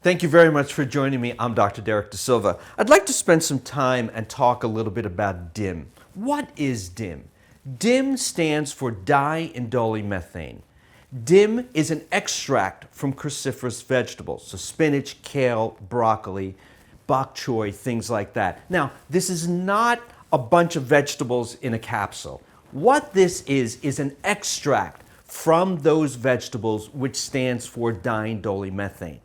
Thank you very much for joining me. I'm Dr. Derek Da Silva. I'd like to spend some time and talk a little bit about DIM. What is DIM? DIM stands for di-indolylmethane. DIM is an extract from cruciferous vegetables, so spinach, kale, broccoli, bok choy, things like that. Now, this is not a bunch of vegetables in a capsule. What this is an extract from those vegetables, which stands for di-indolylmethane.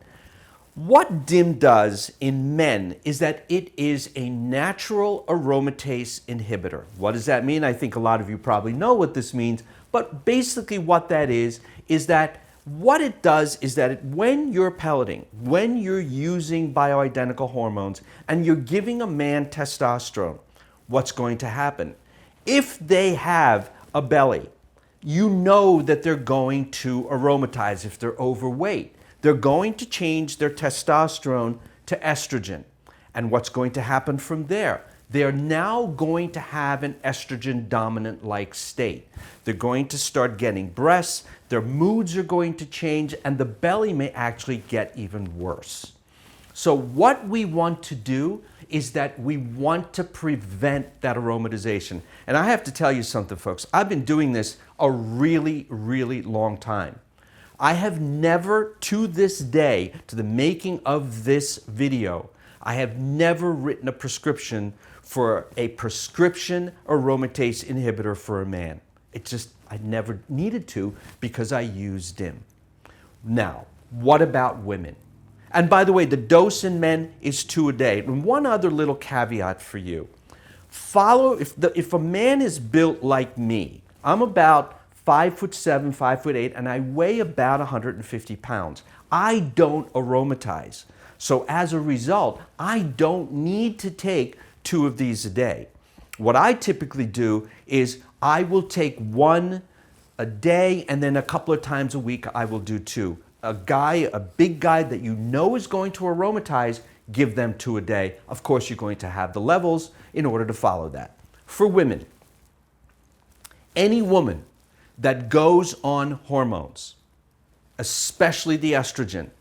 What DIM does in men is that it is a natural aromatase inhibitor. What does that mean? I think a lot of you probably know what this means, but basically what that is that what it does is that when you're pelleting, when you're using bioidentical hormones and you're giving a man testosterone, what's going to happen? If they have a belly, you know that they're going to aromatize if they're overweight. They're going to change their testosterone to estrogen. And what's going to happen from there? They're now going to have an estrogen dominant-like state. They're going to start getting breasts, their moods are going to change, and the belly may actually get even worse. So what we want to do is that we want to prevent that aromatization. And I have to tell you something, folks. I've been doing this a really, really long time. I have never, to this day, to the making of this video, I have never written a prescription for a prescription aromatase inhibitor for a man. I never needed to because I use DIM. Now, what about women? And by the way, the dose in men is 2 a day. And one other little caveat for you. If a man is built like me, I'm about 5'7", 5'8", and I weigh about 150 pounds. I don't aromatize. So as a result, I don't need to take 2 of these a day. What I typically do is I will take 1 a day, and then a couple of times a week I will do 2. A big guy that you know is going to aromatize, give them 2 a day. Of course, you're going to have the levels in order to follow that. For women, any woman that goes on hormones, especially the estrogen,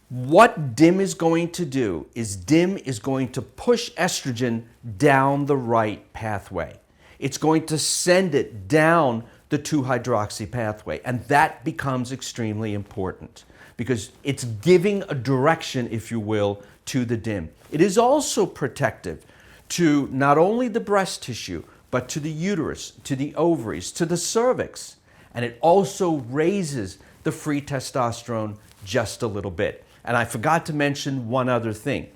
what DIM is going to do is DIM is going to push estrogen down the right pathway. It's going to send it down the 2-hydroxy pathway, and that becomes extremely important because it's giving a direction, if you will, to the DIM. It is also protective to not only the breast tissue, but to the uterus, to the ovaries, to the cervix. And it also raises the free testosterone just a little bit. And I forgot to mention one other thing,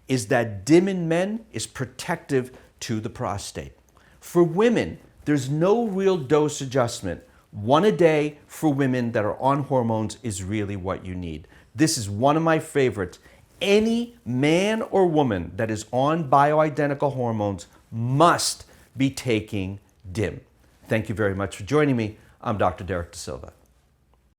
is that DIM in men is protective to the prostate. For women, there's no real dose adjustment. 1 a day for women that are on hormones is really what you need. This is one of my favorites. Any man or woman that is on bioidentical hormones must be taking DIM. Thank you very much for joining me. I'm Dr. Derek Da Silva.